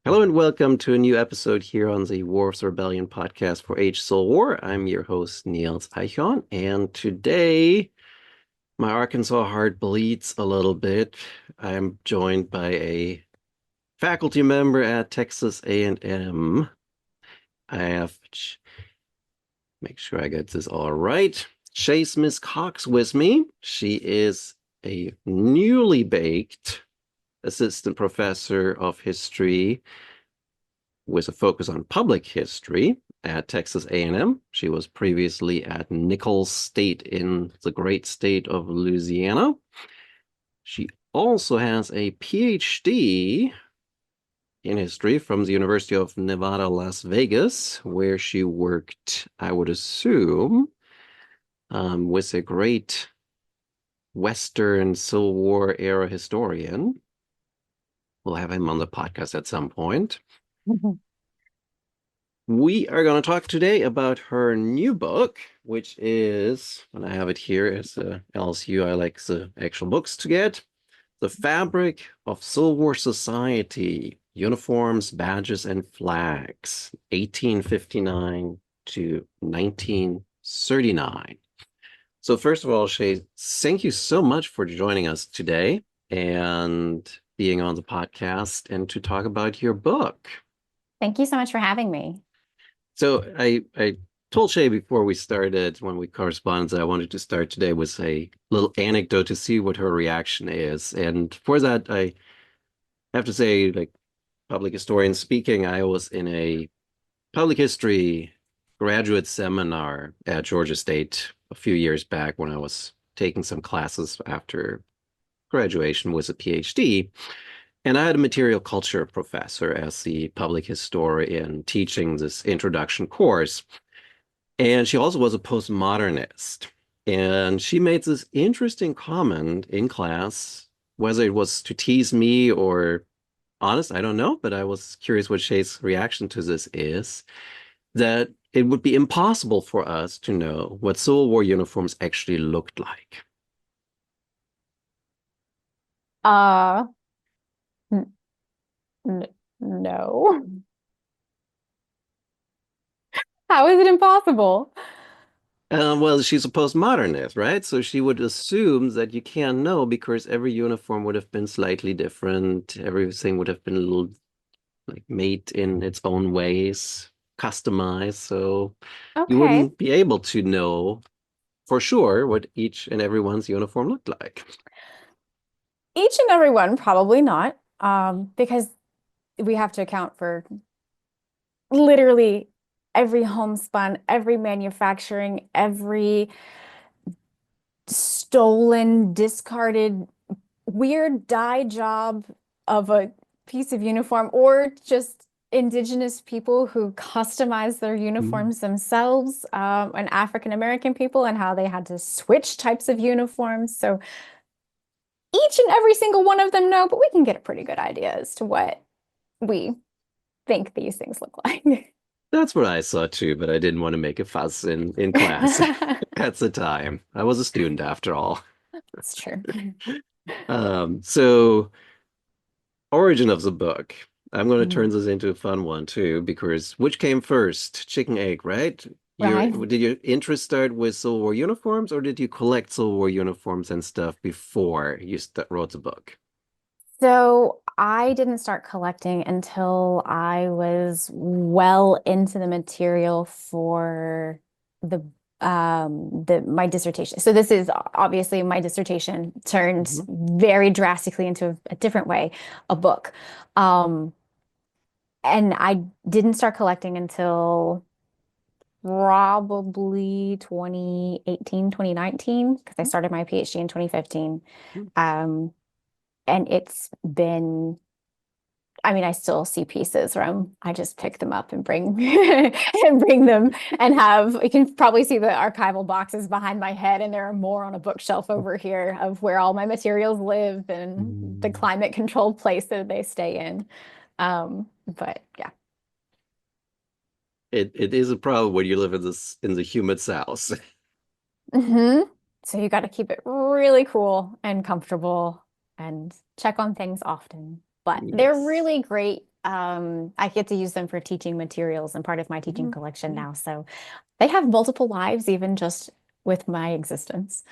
Hello and welcome to a new episode here on the Wars Rebellion podcast for Age Soul War. I'm your host, Niels Eichhorn, and today my Arkansas heart bleeds a little bit. I'm joined by a faculty member at Texas A&M. I have, make sure I get this all right, Shae Smith Cox with me. She is a newly baked assistant professor of history with a focus on public history at Texas A&M. She was previously at Nichols State in the great state of Louisiana. She also has a PhD in history from the University of Nevada, Las Vegas, where she worked, I would assume, with a great Western Civil War era historian. We'll have him on the podcast at some point. Mhm. We are going to talk today about her new book, which is, and I have it here as a LSU, I like the actual books to get, The Fabric of Civil War Society, Uniforms, Badges, and Flags, 1859 to 1939. So first of all, Shae, thank you so much for joining us today and being on the podcast and to talk about your book. Thank you so much for having me. So I told Shae before we started, when we corresponded, that I wanted to start today with a little anecdote to see what her reaction is. And for that, I have to say, like public historian speaking, I was in a public history graduate seminar at Georgia State a few years back when I was taking some classes after graduation with a PhD. And I had a material culture professor as the public historian teaching this introduction course. And she also was a postmodernist. And she made this interesting comment in class, whether it was to tease me or honest, I don't know, but I was curious what Shay's reaction to this is, that it would be impossible for us to know what Civil War uniforms actually looked like. Uh, n n no. How is it impossible? Well, she's a postmodernist, right? So she would assume that you can't know because every uniform would have been slightly different. Everything would have been a little like made in its own ways, customized. So you Okay. wouldn't be able to know for sure what each and everyone's uniform looked like. Each and every one, probably not, because we have to account for literally every homespun, every manufacturing, every stolen, discarded, weird dye job of a piece of uniform, or just indigenous people who customize their Mm. uniforms themselves, and African American people and how they had to switch types of uniforms. So each and every single one of them know, but we can get a pretty good idea as to what we think these things look like. That's what I saw too, but I didn't want to make a fuss in class at the time. I was a student after all. It's true. So origin of the book. I'm going to Mhm. turn this into a fun one too, because which came first? Chicken egg, right? Right. Did your interest start with Civil War uniforms, or did you collect Civil War uniforms and stuff before you st wrote the book? So I didn't start collecting until I was well into the material for the the my dissertation. So this is obviously my dissertation turned Mhm. very drastically into a different way, a book. Um, and I didn't start collecting until probably 2018, 2019, because I started my PhD in 2015. Um, and it's been I mean, I still see pieces where I just pick them up and bring and bring them and have you can probably see the archival boxes behind my head, and there are more on a bookshelf over here of where all my materials live and the Mm. climate controlled place that they stay in. But yeah. It is a problem when you live in the humid South. hmm So you got to keep it really cool and comfortable and check on things often. But they're Yes. really great I get to use them for teaching materials and part of my teaching Mhm. collection Yeah. now. So they have multiple lives, even just with my existence.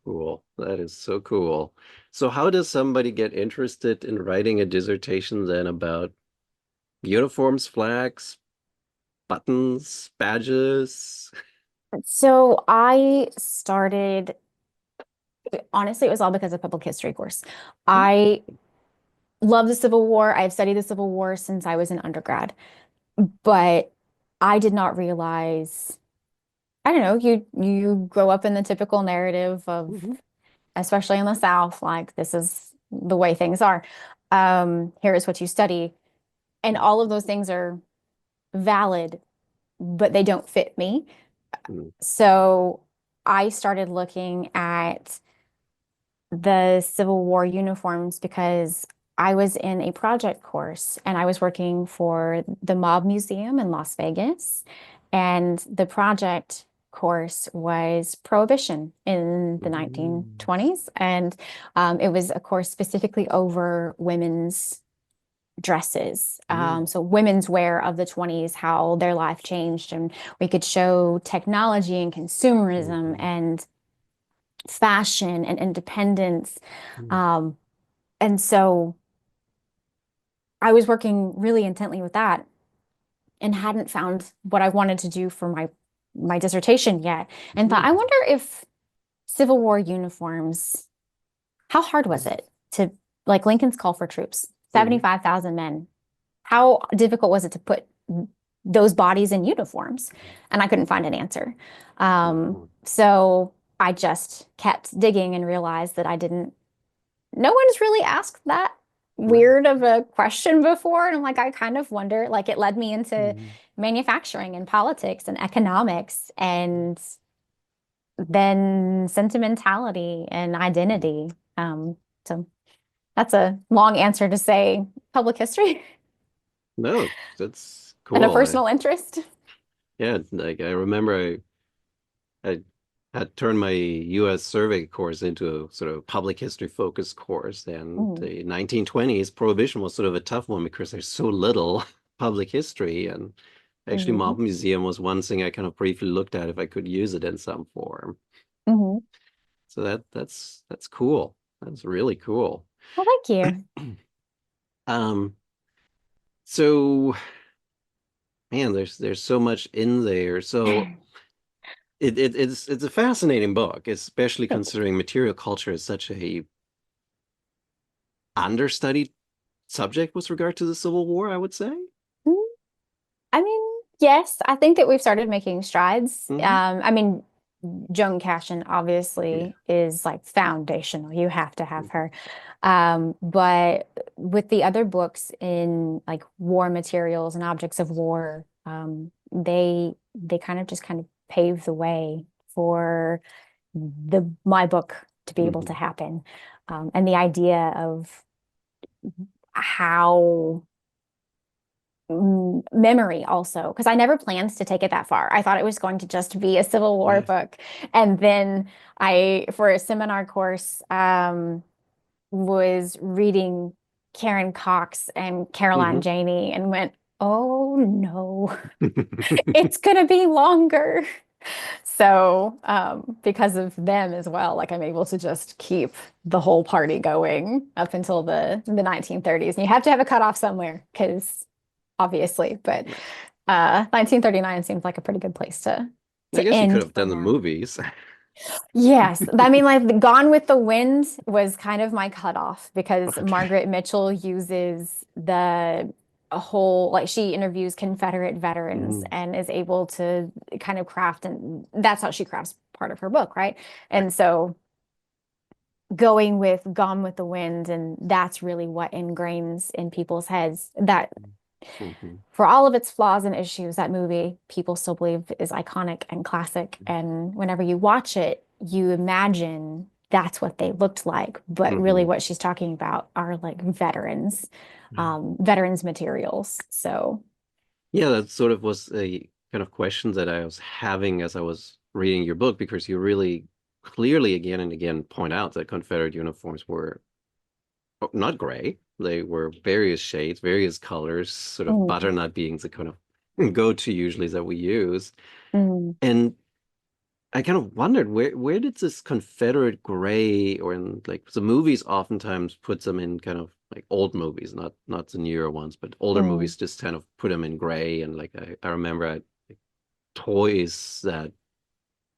Cool. That is so cool. So how does somebody get interested in writing a dissertation then about uniforms, flags, buttons, badges? So I started, honestly, it was all because of public history course. I love the Civil War. I've studied the Civil War since I was an undergrad, but I did not realize, I don't know, you grow up in the typical narrative of, Mhm. especially in the South, like this is the way things are. Here is what you study. And all of those things are valid, but they don't fit me. Mhm. So I started looking at the Civil War uniforms because I was in a project course and I was working for the Mob Museum in Las Vegas. And the project course was Prohibition in the Mhm. 1920s. And it was a course specifically over women's dresses. Mhm. So women's wear of the 20s, how their life changed. And we could show technology and consumerism Mhm. and fashion and independence. Mhm. Um, and so I was working really intently with that and hadn't found what I wanted to do for my dissertation yet. And thought, Mhm. I wonder if Civil War uniforms, how hard was it to like Lincoln's call for troops, Mhm. 75,000 men. How difficult was it to put those bodies in uniforms? And I couldn't find an answer. Mhm. So I just kept digging and realized that I didn't no one's really asked that Right. weird of a question before. And I'm like, I kind of wonder, like, it led me into Mhm. manufacturing and politics and economics and then sentimentality and Mhm. identity. So that's a long answer to say public history No, that's and a cool. personal interest. Yeah, like I remember I had turned my U.S. survey course into a sort of public history focused course, and Mm, the 1920s Prohibition was sort of a tough one because there's so little public history, and actually mhm, Mob Museum was one thing I kind of briefly looked at if I could use it in some form. mhm. So that's cool. That's really cool. Well, thank you. Um, so man, there's so much in there. So it's a fascinating book, especially Thank you. considering material culture is such a understudied subject with regard to the Civil War, I would say. Mm, I mean, yes, I think that we've started making strides. Hmm. I mean, Joan Cashin Yeah. obviously is like foundational. You have to have Mhm. her. But with the other books in like war materials and objects of war, they kind of just kind of pave the way for the my book to be able to Mhm. happen. And the idea of how memory also, because I never planned to take it that far. I thought it was going to just be a Civil War Yeah. book. And then for a seminar course, was reading Karen Cox and Caroline Hmm. Janey and went, oh no, it's going to be longer. So, because of them as well, like I'm able to just keep the whole party going up until the 1930s. And you have to have a cutoff somewhere because obviously, but Right. 1939 seems like a pretty good place I to guess you could end have for done the now. movies. Yes, I mean, like Gone with the Wind was kind of my cutoff because Okay. Margaret Mitchell uses the a whole like she interviews Confederate veterans Mm. and is able to kind of craft and that's how she crafts part of her book, right? Right. And so going with Gone with the Wind and that's really what ingrains in people's heads that Hmm. for all of its flaws and issues, that movie people still believe is iconic and classic. And whenever you watch it, you imagine that's what they looked like. But really, Hmm. what she's talking about are like veterans, veterans materials. So, Yeah, that sort of was a kind of question that I was having as I was reading your book, because you really clearly again and again point out that Confederate uniforms were not gray. They were various shades, various colors, sort of Mm, butternut being the kind of go-to usually that we use. mm, And I kind of wondered where did this Confederate gray or in like the movies oftentimes puts them in kind of like old movies, not the newer ones, but older mm, movies just kind of put them in gray. And like I remember like, toys that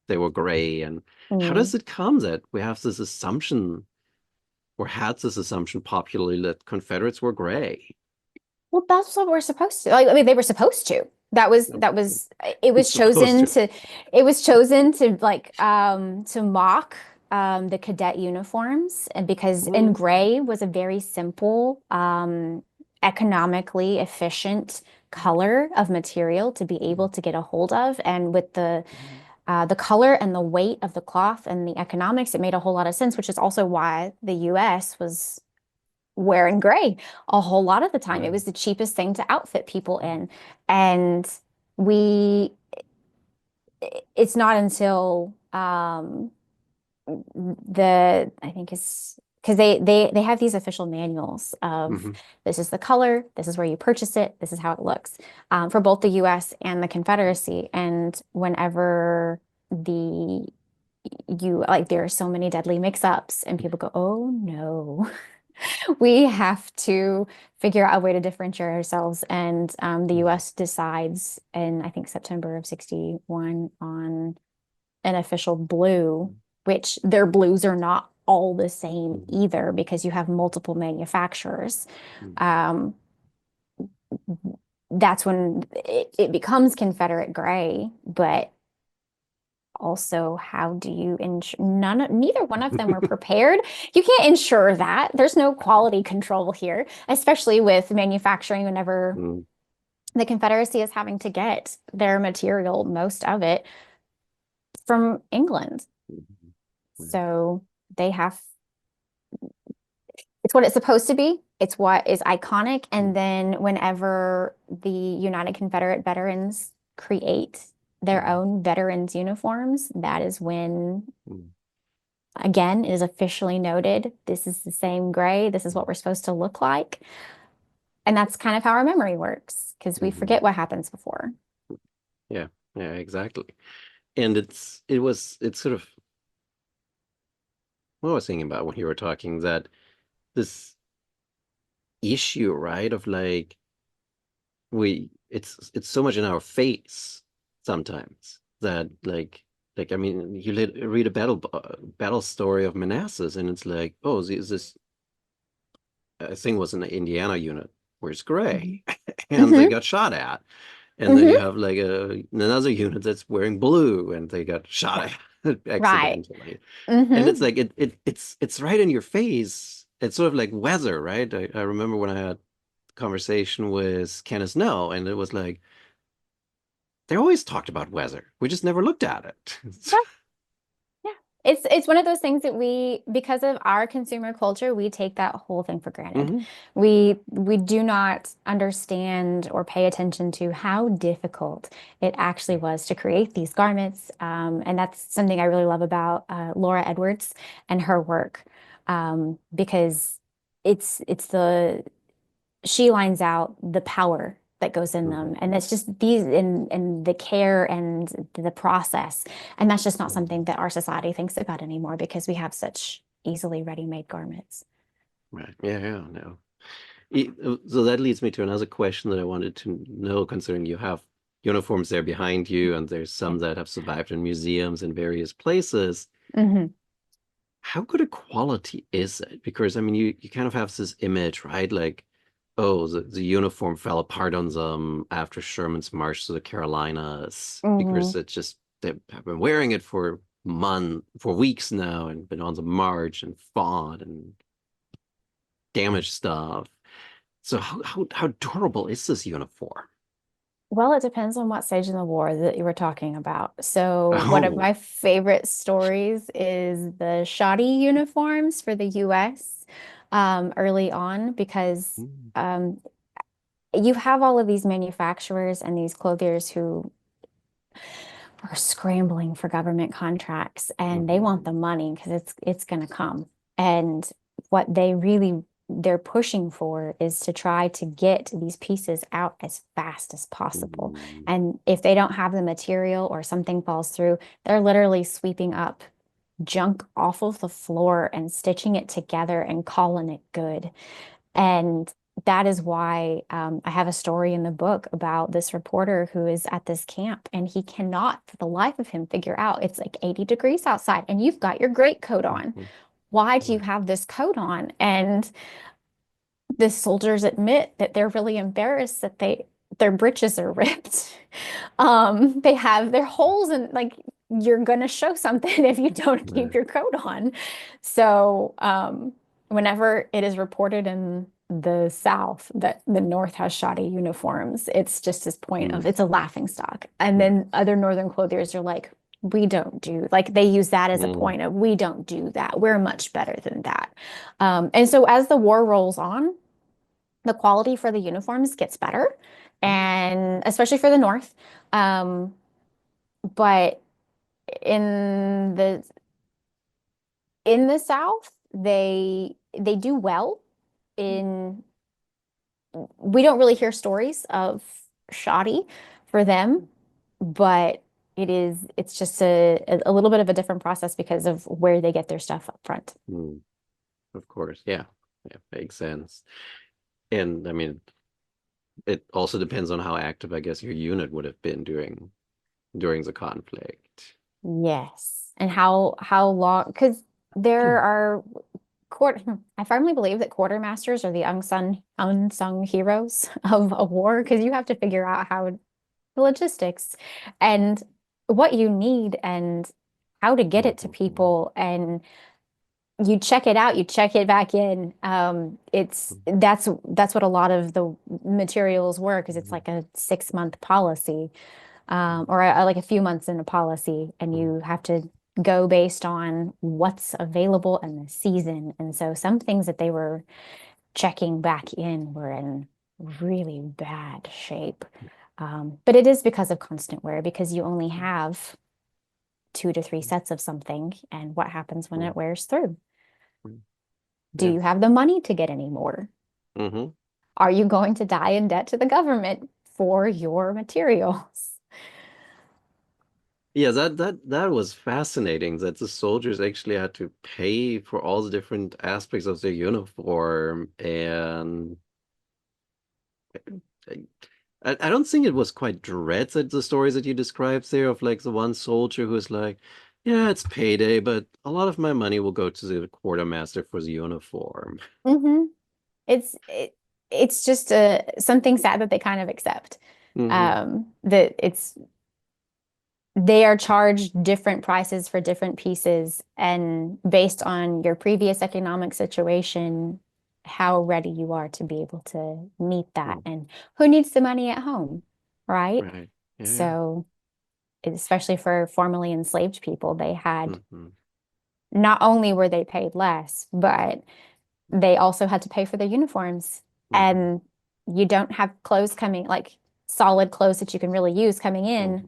they were gray. And how mm. does it come that we have this assumption or had this assumption popularly that Confederates were gray? Well, that's what we're supposed to. Like, I mean, they were supposed to. No, It was supposed chosen to. to it was chosen to mock the cadet uniforms, and because in Mm, gray was a very simple economically efficient color of material to be able to get a hold of, and with the color and the weight of the cloth and the economics, it made a whole lot of sense, which is also why the US was wearing gray a whole lot of the time. It right. was the cheapest thing to outfit people in. And we, it's not until I think it's because they have these official manuals of Hmm. this is the color, this is where you purchase it, this is how it looks for both the US and the Confederacy. And whenever the you like there are so many deadly mix-ups and people go, oh no. We have to figure out a way to differentiate ourselves. And the US decides in, I think, September of 61 on an official blue, which their blues are not all the same either because you have multiple manufacturers. Um, that's when it becomes Confederate gray, but also how do you ensure neither one of them were prepared. You can't ensure that. There's no quality control here, especially with manufacturing whenever the Confederacy is having to get their material, most of it, from England. So they have it's what it's supposed to be. It's what is iconic. And then whenever the United Confederate Veterans create their own veterans uniforms, that is when again, it is officially noted. This is the same gray. This is what we're supposed to look like. And that's kind of how our memory works because we Hmm. forget what happens before. Yeah, yeah, exactly. And it's sort of what I was thinking about when you were talking that this issue, right, of like it's so much in our face sometimes that like I mean you read a battle story of Manassas and it's like oh this I think it was an Indiana unit where it's Mhm. gray and they Hmm. got shot at. And then you Hmm. have like another unit that's wearing blue and they got shot at Right. accidentally. And it's Hmm. like it's right in your face. It's sort of like weather, right? I remember when I had a conversation with Kenneth Snow, and it was like they always talked about weather. We just never looked at it. Yeah. It's one of those things that because of our consumer culture, we take that whole thing for granted. Hmm. We do not understand or pay attention to how difficult it actually was to create these garments. And that's something I really love about Laura Edwards and her work. Because it's the she lines out the power that goes in Hmm. them. And it's just these and the care and the process. And that's just not something that our society thinks about anymore because we have such easily ready-made garments. Right. Yeah, yeah, no. So that leads me to another question that I wanted to know, considering you have uniforms there behind you, and there's Yeah. some that have survived in museums in various places. Hmm. How good a quality is it? Because I mean, you kind of have this image, right? Like, oh, the uniform fell apart on them after Sherman's march to the Carolinas because Hmm. it just they have been wearing it for weeks now and been on the march and fought and damaged stuff. So how durable is this uniform? Well, it depends on what stage in the war that you were talking about. So, one of Oh. my favorite stories is the shoddy uniforms for the US early on because Mm, um, you have all of these manufacturers and these clothiers who are scrambling for government contracts and they want mhm, the money because it's going to come. And what they really they're pushing for is to try to get these pieces out as fast as possible. Mm, And if they don't have the material or something falls through, they're literally sweeping up junk off of the floor and stitching it together and calling it good. And that is why I have a story in the book about this reporter who is at this camp and he cannot, for the life of him, figure out it's like 80 degrees outside and you've got your greatcoat on. mhm, Why do you right. have this coat on? And the soldiers admit that they're really embarrassed that their breeches are ripped. They have their holes and like you're gonna show something if you don't keep Right. your coat on. So whenever it is reported in the South that the North has shoddy uniforms, it's just this point of Mm, it's a laughing stock. And right. then other Northern clothiers are like, we don't do like they use that as a Mm, point of we don't do that. We're much better than that. And so as the war rolls on, the quality for the uniforms gets better, mm, and especially for the North. Um, but in the in the South, they do well. In we don't really hear stories of shoddy for them, but it's just a little bit of a different process because of where they get their stuff up front. mm, of course. Yeah. Yeah, makes sense. And I mean, it also depends on how active, I guess, your unit would have been during the conflict. Yes. And how long, because there are I firmly believe that quartermasters are the unsung heroes of a war because you have to figure out how the logistics and what you need and how to get it to Mhm, people and you check it out, you check it back in. That's what a lot of the materials were because it's mhm, like a 6 month policy or like a few months in a policy, and mhm, you have to go based on what's available in the season. And so some things that they were checking back in were in really bad shape. But it is because of constant wear, because you only have 2 to 3 sets of something, and what happens when mhm, it wears through? mhm. Do Yeah. you have the money to get any more? Hmm. Are you going to die in debt to the government for your materials? Yeah, that was fascinating that the soldiers actually had to pay for all the different aspects of their uniform, and I, I don't think it was quite dread that the stories that you described there of like the one soldier who's like, yeah, it's payday, but a lot of my money will go to the quartermaster for the uniform. hmm It's it's just something sad that they kind of accept. Hmm. That it's they are charged different prices for different pieces, and based on your previous economic situation, how ready you are to be able to meet that, and who needs the money at home, right? Right. Yeah. So, especially for formerly enslaved people, they had Hmm. not only were they paid less, but they also had to pay for their uniforms. Hmm. And you don't have clothes coming, like solid clothes that you can really use coming in, Hmm.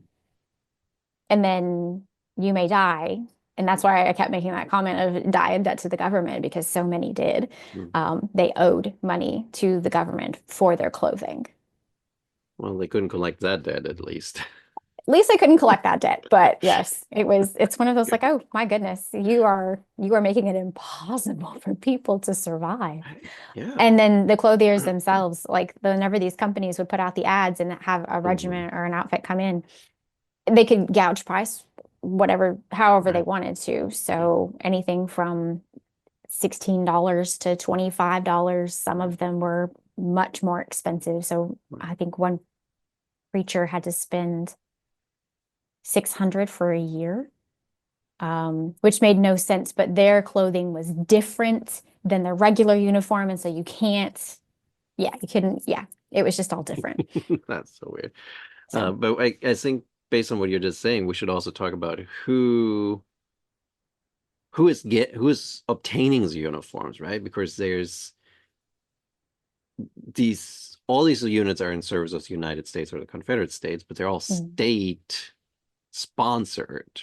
and then you may die. And that's why I kept making that comment of die in debt to the government because so many did. Hmm. They owed money to the government for their clothing. Well, they couldn't collect that debt at least. At least I couldn't collect that debt, but yes, it's one of those like, oh my goodness, you are making it impossible for people to survive. Yeah. And then the clothiers themselves, like whenever these companies would put out the ads and have a Hmm. regiment or an outfit come in, they could gouge price whatever, however they Right. wanted to. Yeah. So anything from $16 to $25, some Right. of them were much more expensive. So Right. I think one preacher had to spend 600 for a year, which made no sense, but their clothing was different than the regular uniform. And so you can't, yeah, you couldn't, yeah, it was just all different. That's so weird. So, But I think based on what you're just saying, we should also talk about who is obtaining the uniforms, right? Because there's these all these units are in service of the United States or the Confederate States, but they're all mm, state sponsored.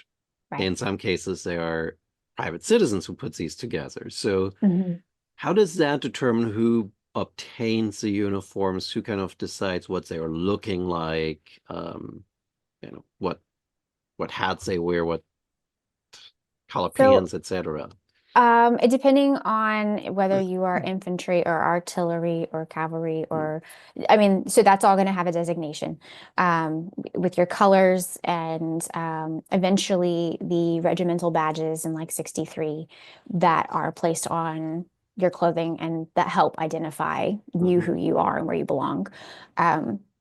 right. In some cases, they are private citizens who put these together. So Mhm. how does that determine who obtains the uniforms, who kind of decides what they are looking like, what hats they wear, what color So pants, etc. Depending on whether you are infantry or artillery or cavalry or, I mean, so that's all going to have a designation with your colors and eventually the regimental badges in like 63 that are placed on your clothing and that help identify you, Hmm. who you are, and where you belong.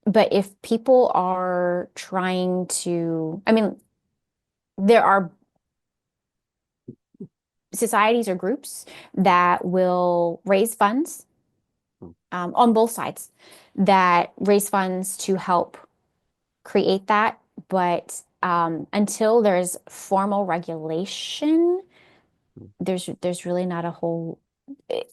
But if people are trying to, I mean, there are societies or groups that will raise funds on both sides that raise funds to help create that. But until there's formal regulation, there's really not a whole. it-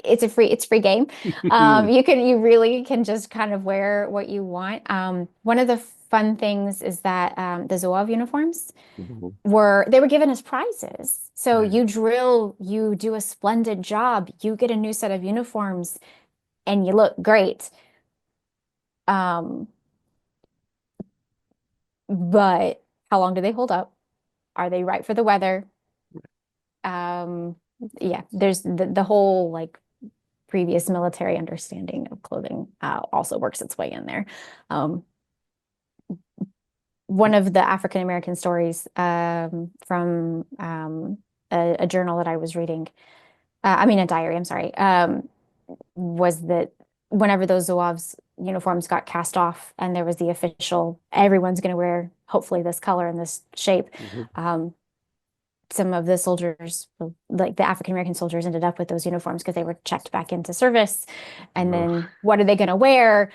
it's free game. You really can just kind of wear what you want. One of the fun things is that the Zouave uniforms they were given as prizes. So Right. you drill, you do a splendid job, you get a new set of uniforms, and you look great. Um, but how long do they hold up? Are they right for the weather? Um, yeah, there's the whole like previous military understanding of clothing also works its way in there. Um, one of the African American stories from a journal that I was reading, I mean a diary, I'm sorry, was that whenever those Zouaves uniforms got cast off and there was the official, everyone's going to wear hopefully this color and this shape. Mhm. Um, some of the soldiers, like the African American soldiers, ended up with those uniforms because they were checked back into service. And Oh, then what are they going to wear?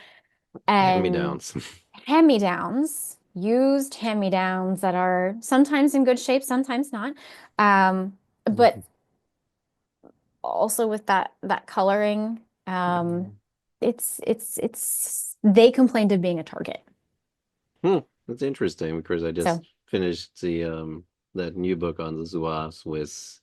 And hand-me-downs. hand-me-downs, used hand-me-downs that are sometimes in good shape, sometimes not. Um, but also with that coloring, it's they complained of being a target. Hmm, that's interesting because I just So, finished the that new book on the Zouaves with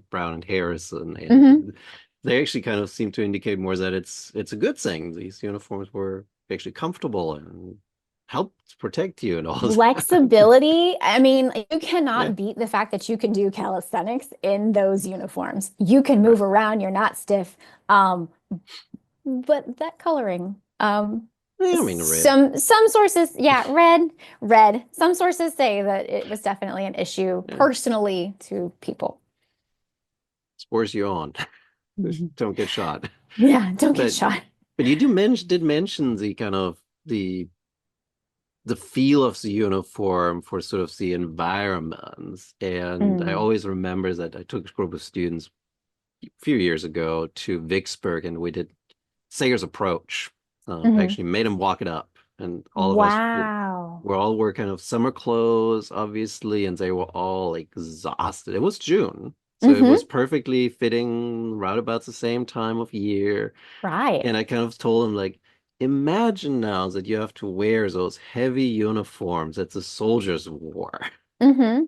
Brown and Harrison, mhm. and they actually kind of seem to indicate more that it's a good thing. These uniforms were actually comfortable and helped protect you and all that. Flexibility. I mean, you Yeah, cannot beat the fact that you can do calisthenics in those uniforms. You can move right. around, you're not stiff. Um, but that coloring, Yeah, I mean red. some sources, yeah, red. Some sources say that it was definitely an issue Yeah, personally to people. spurs you on. Just Mhm. don't get shot. Yeah, don't get But shot. you did mention the kind of the feel of the uniform for sort of the environment. And I Mm. always remember that I took a group of students a few years ago to Vicksburg and we did Sayer's Approach. Hmm. Actually made them walk it up. And all of us Wow. were all were kind of summer clothes, obviously, and they were all exhausted. It was June. So it was Hmm. perfectly fitting right about the same time of year. Right. And I kind of told him, like, imagine now that you have to wear those heavy uniforms that the soldiers wore. Hmm.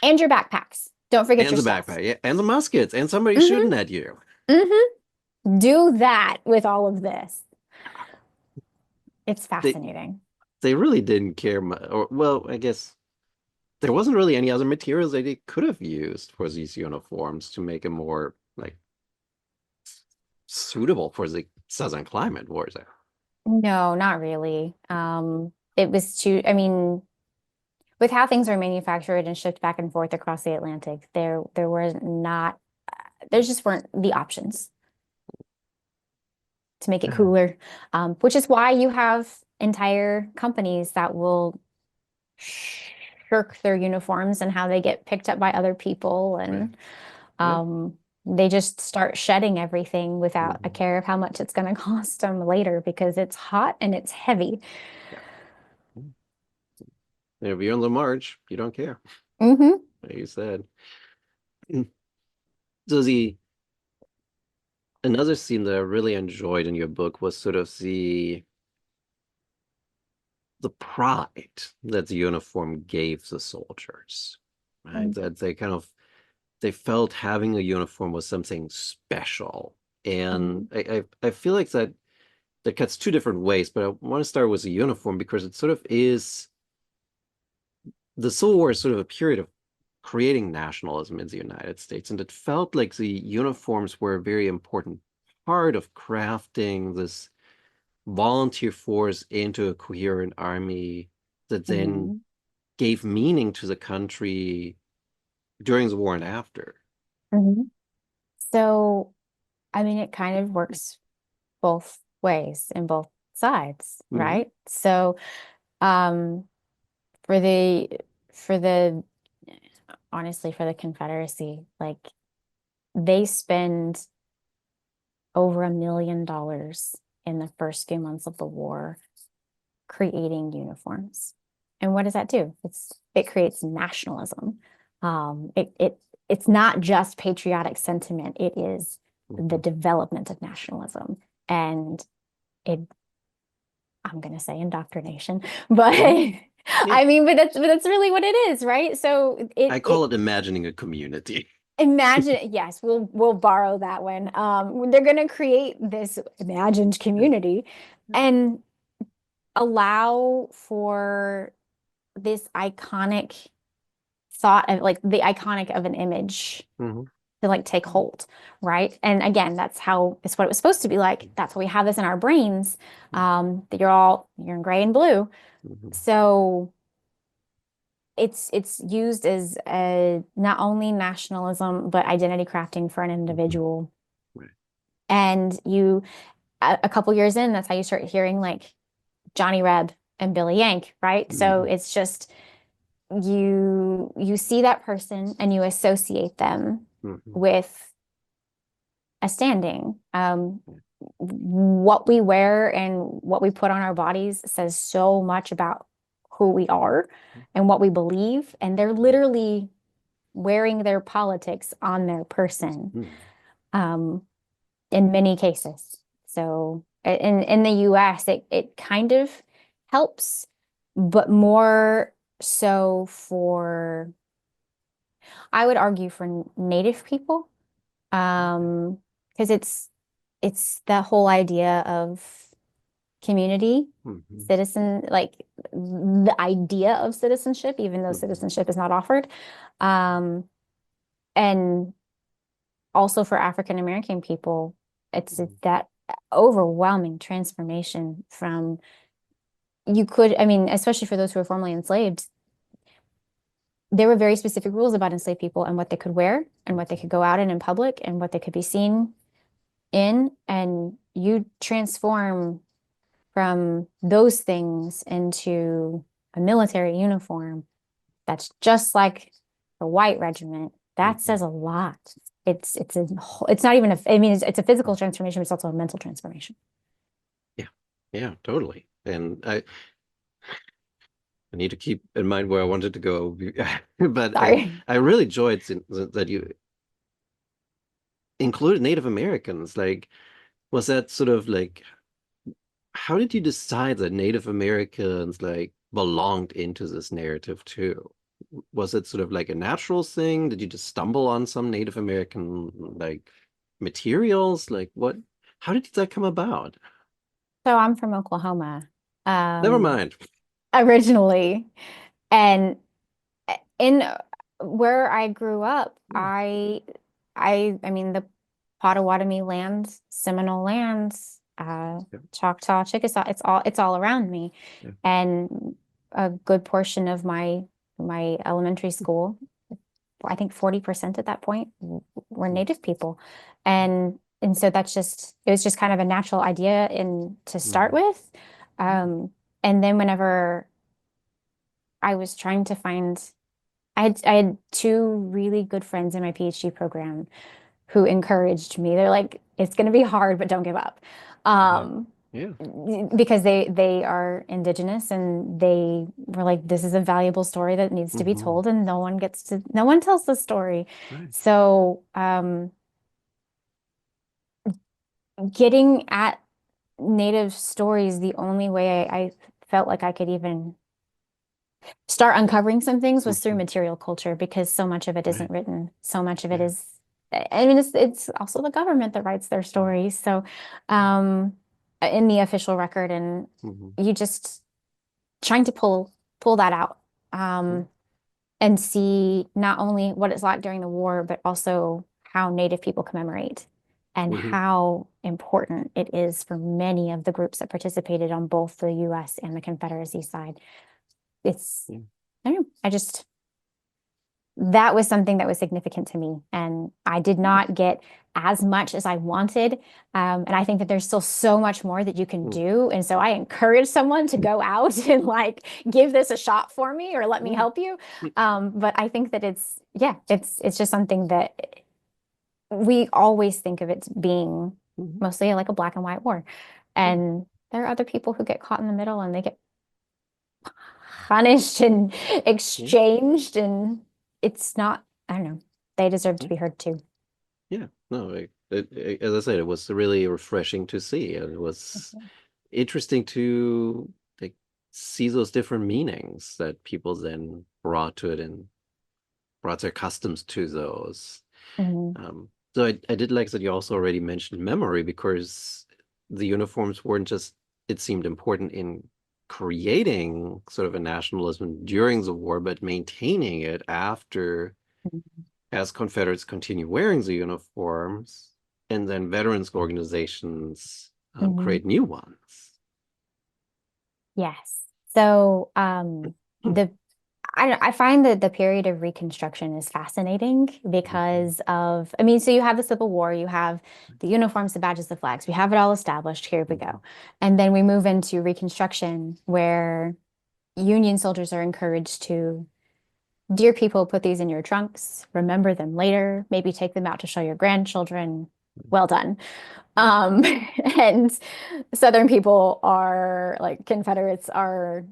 And your backpacks. Don't forget And your the stuff. backpack, yeah, and the muskets, and somebody Hmm. shooting at you. Hmm. Do that with all of this. It's They fascinating. they really didn't care much. Or well, I guess there wasn't really any other materials that they could have used for these uniforms to make them more like suitable for the southern climate, was there? No, not really. It was too, I mean, with how things are manufactured and shipped back and forth across the Atlantic, there were not, there just weren't the options to make it cooler. Which is why you have entire companies that will shirk their uniforms and how they get picked up by other people Right. and Yeah. um, they just start shedding everything without a Mhm. care of how much it's going to cost them later because it's hot and it's heavy. Yeah. If you're on the march, you don't care, Hmm. like you said. So the another scene that I really enjoyed in your book was sort of the pride that the uniform gave the soldiers, right? That they kind of they felt having a uniform was something special. And Mhm. I feel like that cuts two different ways, but I want to start with a uniform because it sort of is the Civil War is sort of a period of creating nationalism in the United States, and it felt like the uniforms were a very important part of crafting this volunteer force into a coherent army that then Mhm. gave meaning to the country during the war and after. Mhm. So, I mean, it kind of works both ways in both sides, Hmm. right? So, um, for the for the honestly for the Confederacy, like they spend over $1 million in the first few months of the war creating uniforms. And what does that do? It creates nationalism. It's not just patriotic sentiment, it is the Hmm. development of nationalism. And it I'm gonna say indoctrination, but Hmm. Yeah. I mean, but that's really what it is, right? So I call it it imagining a community. imagine, yes, we'll borrow that one. They're gonna create this imagined Yeah. community and allow for this iconic thought of like the iconic of an image Hmm. to like take hold, right? And again, that's how it's what it was supposed to be like. That's why we have this in our brains. That you're in gray and blue. Hmm. So it's used as a not only nationalism but identity crafting for an Hmm. individual. Right. And you a couple years in, that's how you start hearing like Johnny Reb and Billy Yank, right? So Hmm. it's just you see that person and you associate them Hmm. with a standing. What we wear and what we put on our bodies says so much about who we are and what we believe. And they're literally wearing their politics on their person, Hmm. um, in many cases. So in the US, it kind of helps, but more so for I would argue for Native people, because it's that whole idea of community, Hmm. citizen, like the idea of citizenship, even though Hmm. citizenship is not offered. And also for African American people, it's Hmm. that overwhelming transformation from I mean, especially for those who were formerly enslaved, there were very specific rules about enslaved people and what they could wear and what they could go out in public and what they could be seen in. And you transform from those things into a military uniform that's just like the white regiment. That Hmm. says a lot. It's not even I mean it's a physical transformation, but it's also a mental transformation. Yeah. Yeah, totally. And I need to keep in mind where I wanted to go. But Sorry. I really enjoyed that you included Native Americans. Like, was that sort of like, how did you decide that Native Americans like belonged into this narrative too? Was it sort of like a natural thing? Did you just stumble on some Native American like materials? Like what? How did that come about? So I'm from Oklahoma, Never um, mind. originally, and in where I grew up, Hmm. I mean the Potawatomi lands, Seminole lands, Yeah, Choctaw, Chickasaw, it's all around me. yeah. And a good portion of my elementary school, I think 40% at that point were Native people. And so it was just kind of a natural idea in to start Hmm. with. Um, and then whenever I was trying to find I had two really good friends in my PhD program who encouraged me. They're like, it's going to be hard, but don't give up. Yeah. Um, Yeah. because they are indigenous and they were like, this is a valuable story that needs to be Hmm. told, and no one tells the story. Right. So, getting at Native stories, the only way I felt like I could even start uncovering some things was through Mhm. material culture because so much of it isn't Right. written. So much of it Yeah. is, I mean, it's also the government that writes their stories. So, um, in the official record, and Mhm. you just trying to pull that out, Mhm. and see not only what it's like during the war, but also how Native people commemorate and Mhm. how important it is for many of the groups that participated on both the US and the Confederacy side. It's, Yeah. I don't know, I just, that was something that was significant to me. And I did Yeah. not get as much as I wanted. And I think that there's still so much more that you can Mm. do. And so I encourage someone to go out and like give this a shot for me or let me Yeah. help you. But I think that it's, yeah, it's just something that we always think of it being Mhm. mostly like a black and white war. Yeah. And there are other people who get caught in the middle and they get punished and Yeah. exchanged, and it's not, I don't know, they deserve to Yeah. be heard too. Yeah. No, as I said, it was really refreshing to see. And it was interesting to like see those different meanings that people then brought to it and brought their customs to those. Mhm. So I did like that you also already mentioned memory because the uniforms weren't just, it seemed important in creating sort of a nationalism during the war, but maintaining it after, as Confederates continue wearing the uniforms, and then veterans organizations Mhm. create new ones. Yes. So, the I find that the period of Reconstruction is fascinating Mhm. because of, I mean, so you have the Civil War, you have the uniforms, the badges, the flags, we have it all established. Here we Mhm. go. And then we move into Reconstruction, where Union soldiers are encouraged to, dear people, put these in your trunks, remember them later, maybe take them out to show your grandchildren. Well done. Um, and Southern people are like Confederates are,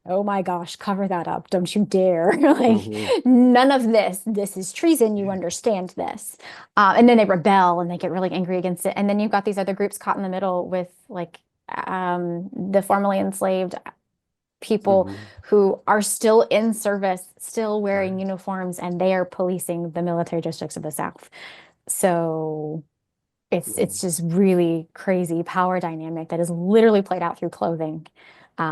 oh my gosh, cover that up. Don't you dare. Like, Mhm. none of this. This is treason. You Yeah. understand this. And then they rebel and they get really angry against it. And then you've got these other groups caught in the middle with like the formerly enslaved people Mhm. who are still in service, still wearing Right. uniforms, and they are policing the military districts of the South. So it's Mhm. just really crazy power dynamic that is literally played out through clothing,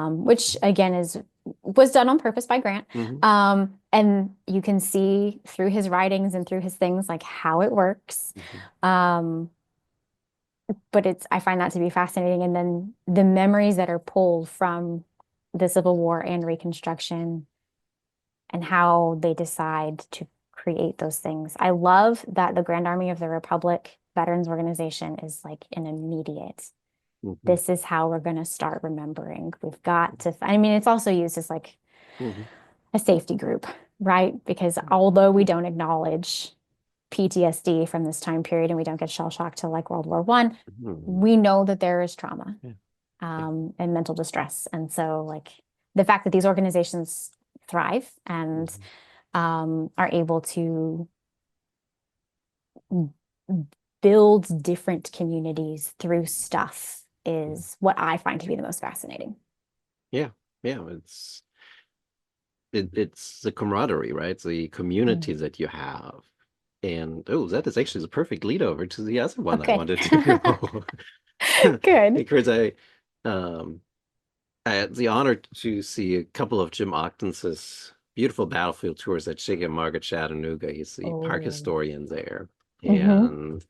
which again is was done on purpose by Grant. Mhm. And you can see through his writings and through his things like how it works. Mhm. Um, but it's I find that to be fascinating. And then the memories that are pulled from the Civil War and Reconstruction and how they decide to create those things. I love that the Grand Army of the Republic Veterans Organization is like an immediate. Mhm. This is how we're going to start remembering. We've got to, I mean, it's also used as like Mhm. a safety group, right? Because although we don't acknowledge PTSD from this time period and we don't get shell shocked to like World War One, Mhm. we know that there is trauma, Yeah. Yeah. and mental distress. And so, like, the fact that these organizations thrive and Mhm. are able to build different communities through stuff Yeah. is what I find to be the most fascinating. Yeah. Yeah. It's the camaraderie, right? The Mm. community that you have. And oh, that is actually the perfect lead over to the other one I Okay. wanted to go. Good. Because um I had the honor to see a couple of Jim Ogden's beautiful battlefield tours at Chickamauga, Margaret Chattanooga. He's the park Oh. historian there. Hmm. And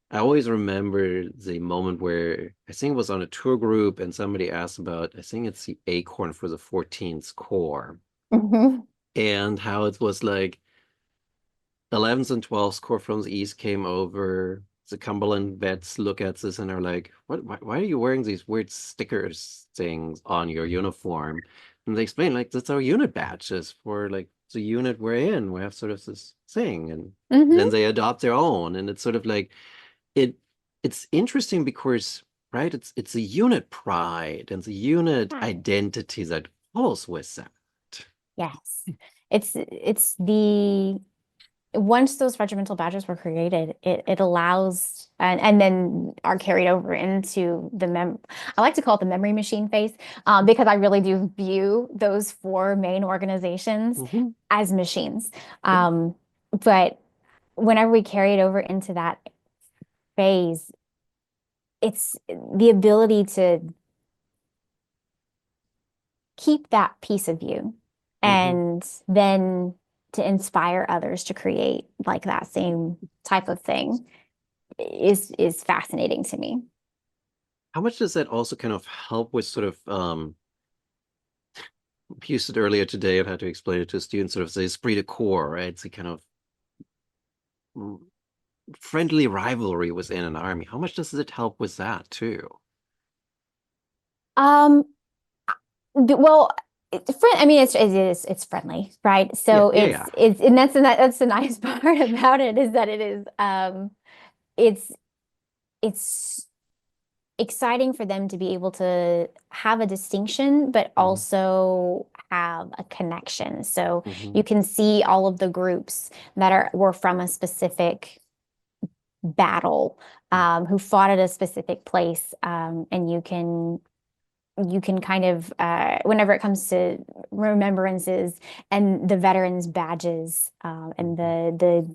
I always remember the moment where I think it was on a tour group and somebody asked about, I think it's the acorn for the 14th Corps, Hmm. and how it was like 11th and 12th Corps from the East came over. The Cumberland vets look at this and are like, "What? Why are you wearing these weird stickers things on your uniform?" And they explain like that's our unit badges for like the unit we're in. We have sort of this thing, and then Hmm. they adopt their own, and it's sort of like it. It's interesting because right, it's a unit pride and the unit Right. identity that goes with that. Yes. It's the once those regimental badges were created, it allows and then are carried over into the mem I like to call it the memory machine phase, because I really do view those four main organizations Hmm. as machines. Yeah. Um, but whenever we carry it over into that phase, it's the ability to keep that piece of you Hmm. and then to inspire others to create like that same type of thing is fascinating to me. How much does that also kind of help with sort of we used it earlier today. I've had to explain it to students, sort of the esprit de corps, right? It's a kind of mm, friendly rivalry within an army. How much does it help with that too? Um, well, I mean, it's friendly, right? Yeah, So yeah, yeah. and that's the nice part about it is that it is it's it's exciting for them to be able to have a distinction, but Hmm. also have a connection. So Hmm. you can see all of the groups that were from a specific battle, who fought at a specific place, and you can kind of whenever it comes to remembrances and the veterans badges, and Hmm.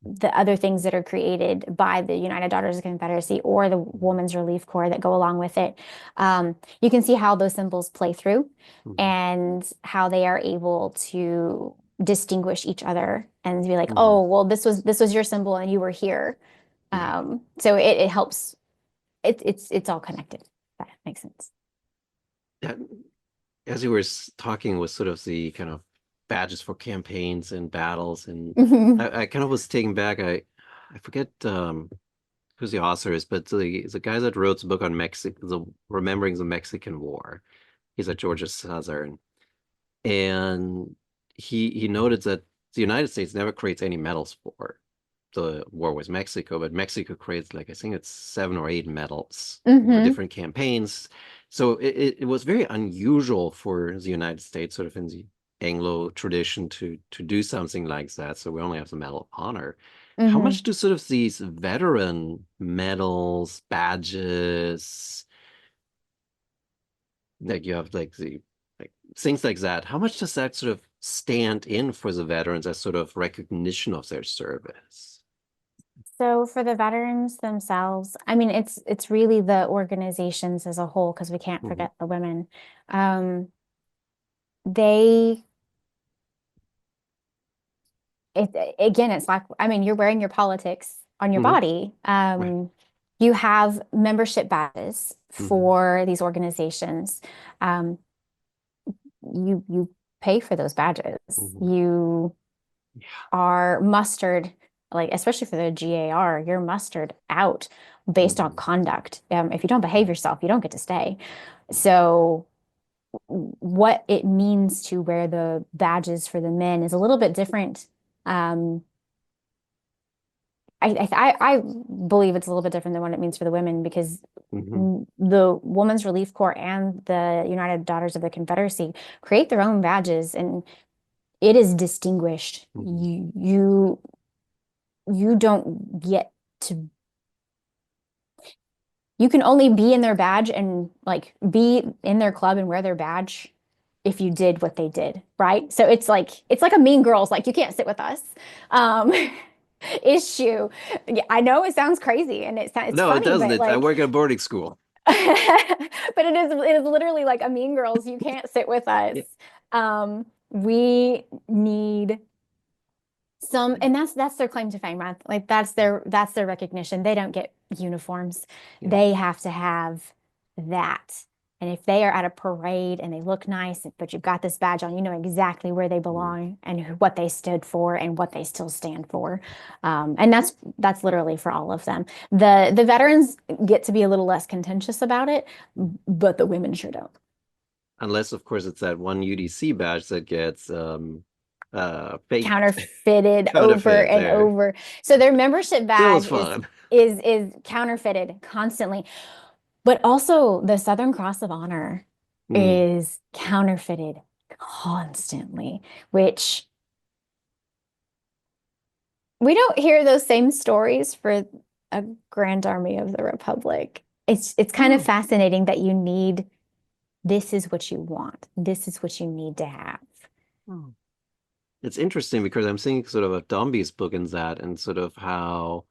the other things that are created by the United Daughters of Confederacy or the Women's Relief Corps that go along with it. You can see how those symbols play through Hmm. and how they are able to distinguish each other and be like, Hmm. oh, well, this was your symbol and you were here. Yeah. So it helps. It's all connected. That makes sense. That, as you were talking was sort of the kind of badges for campaigns and battles, and Hmm. I kind of was taken back. I forget who's the author is, but the guy that wrote the book on Mexico, the Remembering the Mexican War. He's at Georgia Southern, and he noted that the United States never creates any medals for the war with Mexico, but Mexico creates like I think it's 7 or 8 medals for Hmm. different campaigns. So it was very unusual for the United States, sort of in the Anglo tradition, to do something like that. So we only have the Medal of Honor. How Hmm. much do sort of these veteran medals, badges, like you have like the like things like that, how much does that sort of stand in for the veterans as sort of recognition of their service? So for the veterans themselves, I mean, it's really the organizations as a whole, because we can't Hmm. forget the women. Um, they again, it's like, I mean, you're wearing your politics on your Hmm. body. Right. You have membership badges Hmm. for these organizations. Um, you pay for those badges. Hmm. You Yeah. are mustered, like especially for the GAR, you're mustered out based on Hmm. conduct. If you don't behave yourself, you don't get to stay. So what it means to wear the badges for the men is a little bit different. Um, I believe it's a little bit different than what it means for the women, because Hmm. the Women's Relief Corps and the United Daughters of the Confederacy create their own badges, and it is distinguished. Hmm. You don't get to you can only be in their badge and like be in their club and wear their badge if you did what they did, right? So it's like a Mean Girls, like you can't sit with us um issue. Yeah, I know it sounds crazy and it's No, it funny, doesn't. but I like work at a boarding school. but it is literally like a Mean Girls, you can't sit with us. Yeah. We need some, and that's their claim to fame, right? Like that's their recognition. They don't get uniforms. Yeah. They have to have that. And if they are at a parade and they look nice, but you've got this badge on, you know exactly where they Mhm. belong and what they stood for and what they still stand for. And that's literally for all of them. The veterans get to be a little less contentious about it, but the women sure don't. Unless, of course, it's that one UDC badge that gets faked, Counterfeited over counterfeited and there. over. So their membership Still is badge is fun. is is counterfeited constantly. But also the Southern Cross of Honor Mm. is counterfeited constantly, which we don't hear those same stories for a Grand Army of the Republic. It's kind of Oh. fascinating that you need this is what you want. This is what you need to have. Oh. It's interesting because I'm seeing sort of a Dombies book in that and sort of how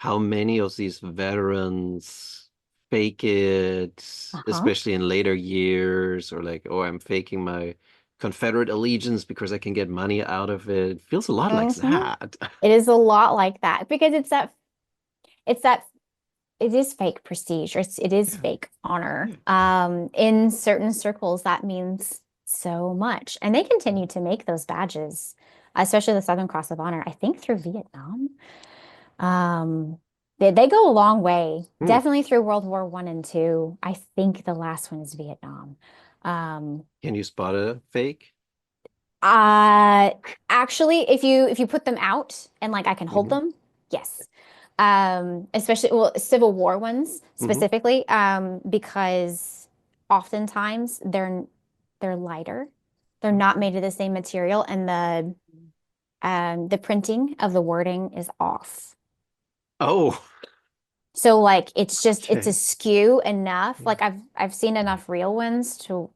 many of these veterans fake it, Uh-huh. especially in later years, or like, oh, I'm faking my Confederate allegiance because I can get money out of it. It feels a lot like Hmm. that. It is a lot like that because it's that it is fake prestige or it is Yeah, fake honor. yeah. In certain circles, that means so much. And they continue to make those badges, especially the Southern Cross of Honor, I think through Vietnam. Um, they go a long way, Hmm. definitely through World War One and Two. I think the last one is Vietnam. Um, Can you spot a fake? uh, actually, if you put them out and like I can hold Hmm. them, yes. Especially well, Civil War ones Hmm. specifically, because oftentimes they're lighter. They're not made of the same material, and the printing of the wording is off. Oh, So like it's okay. askew enough. Yeah. Like I've seen enough real ones to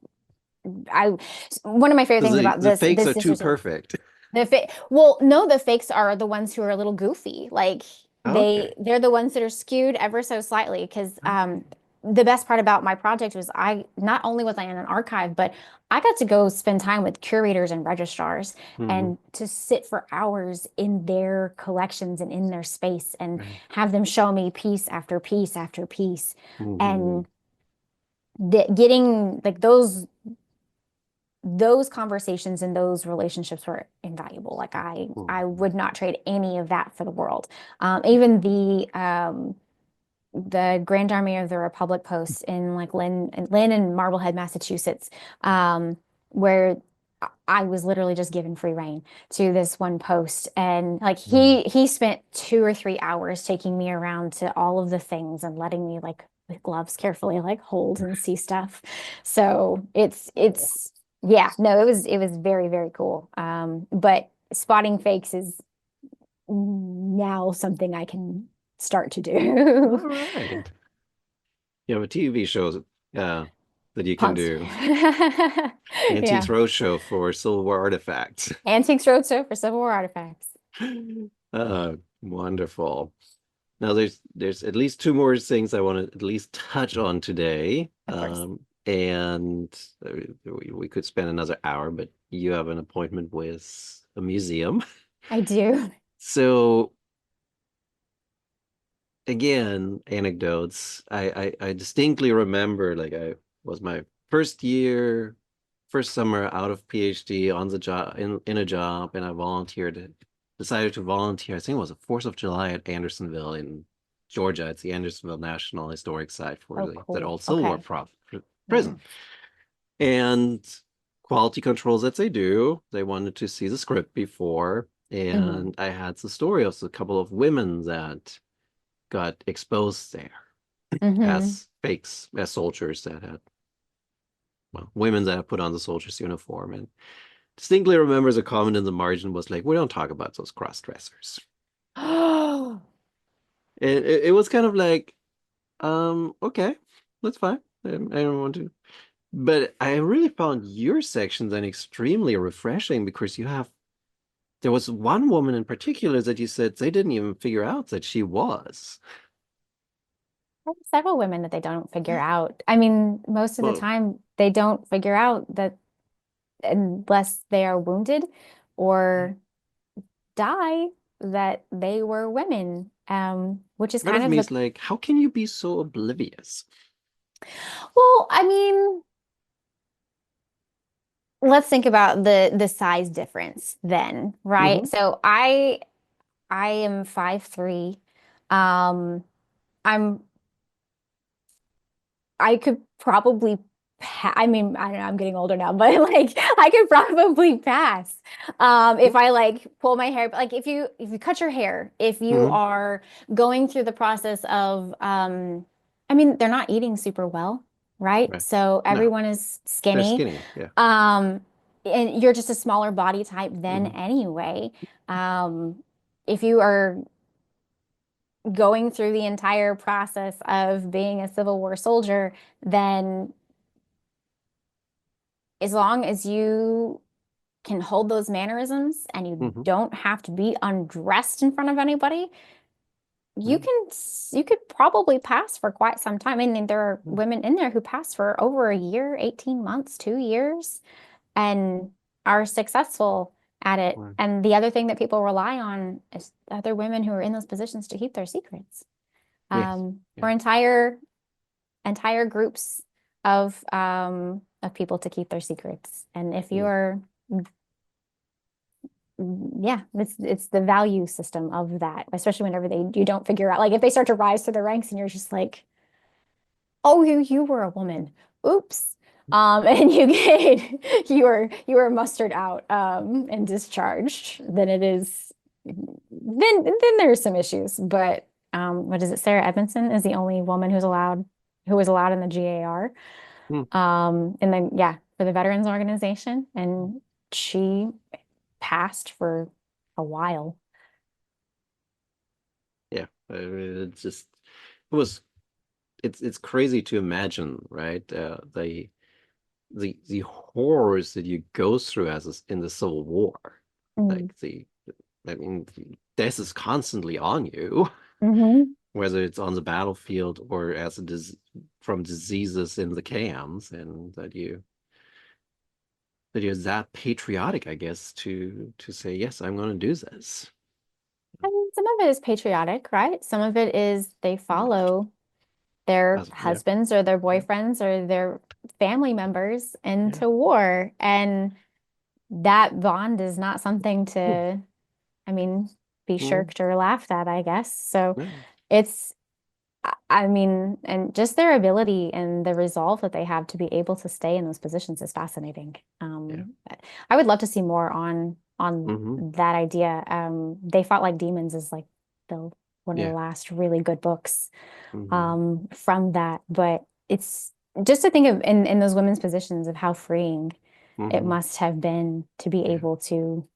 I one of my favorite So things the about the this fakes this are too dissertation. perfect. The fa well, no, the fakes are the ones who are a little goofy. Like Okay. they're the ones that are skewed ever so slightly. Because Okay. the best part about my project was I not only was I in an archive, but I got to go spend time with curators and registrars Hmm. and to sit for hours in their collections and in their space and Right. have them show me piece after piece after piece. Hmm. And getting like those conversations and those relationships were invaluable. Like I Hmm. would not trade any of that for the world. Even the Grand Army of the Republic posts in like Lynn and Marblehead, Massachusetts, where I was literally just given free reign to this one post. And like Hmm. he spent 2 or 3 hours taking me around to all of the things and letting me like with gloves carefully like hold and see stuff. So it's yeah, no, it was very, very cool. But spotting fakes is now something I can start to do. All right. You have a TV shows that you can Pumped. do. Antiques Yeah. Roadshow for silver artifacts. Antiques Roadshow for Civil War artifacts. Wonderful. Now there's at least two more things I want to at least touch on today. Of course. And we could spend another hour, but you have an appointment with a museum. I do. So again, anecdotes. I distinctly remember like I was my first year, first summer out of PhD on the job in a job, and I decided to volunteer. I think it was the 4th of July at Andersonville in Georgia. It's the Andersonville National Historic Site for Oh, that cool. old Civil War Okay. prison. Nice. And quality controls as they do, they wanted to see the script before. Hmm. And I had the story of a couple of women that got exposed there Hmm. as fakes, as soldiers that had, well, women that had put on the soldier's uniform. And distinctly remembers a comment in the margin was like, we don't talk about those cross dressers. Oh, And it was kind of like, okay, that's fine. I don't want to. But I really found your section then extremely refreshing because there was one woman in particular that you said they didn't even figure out that she was. several women that they don't figure out. I mean, most of the Well, time they don't figure out that unless they are wounded or die that they were women, which is part of kind of me the is like, how can you be so oblivious? well, I mean, let's think about the size difference then, right? Hmm. So I am 5'3". Um, I'm I could probably I mean, I don't know, I'm getting older now, but like I could probably pass. If I like pull my hair, like if you cut your hair, if you Hmm. are going through the process of I mean, they're not eating super well, right? Right. So No, everyone is they're skinny. skinny. Yeah. Um, and you're just a smaller body type then Hmm. anyway. Um, if you are going through the entire process of being a Civil War soldier, then as long as you can hold those mannerisms and you Hmm. don't have to be undressed in front of anybody, you Hmm. can you could probably pass for quite some time. I mean, there are Hmm. women in there who pass for over a year, 18 months, 2 years, and are successful at it. Right. And the other thing that people rely on is other women who are in those positions to keep their secrets. Yes. For Yeah. entire groups of people to keep their secrets. And if Mm. you're yeah, it's the value system of that, especially whenever you don't figure out like if they start to rise through the ranks and you're just like, oh, you were a woman. Oops. And you get you are mustered out and discharged, then it is then there's some issues. But what is it? Sarah Edmondson is the only woman who was allowed in the GAR. Mm. And then yeah, for the Veterans Organization. And she passed for a while. Yeah. I mean, it was it's crazy to imagine, right? The horrors that you go through in the Civil War. Mm. Like I mean, death is constantly on you, Hmm. whether it's on the battlefield or from diseases in the camps, and that you're that patriotic, I guess, to say, yes, I'm going to do this. I mean, some of it is patriotic, right? Some of it is they follow their Yeah. husbands or their Yeah. boyfriends or their family members Yeah. into war. And that bond is not something Mm. to, I mean, be Mm. shirked or laughed at, I guess. So No. it's, I mean, and just their ability and the resolve that they have to be able to stay in those positions is fascinating. Yeah. I would love to see more on Hmm. that idea. They Fought Like Demons is like the one of the Yeah. last really good books Hmm. from that. But it's just to think of in those women's positions of how freeing it Hmm. must have been to be Yeah. able to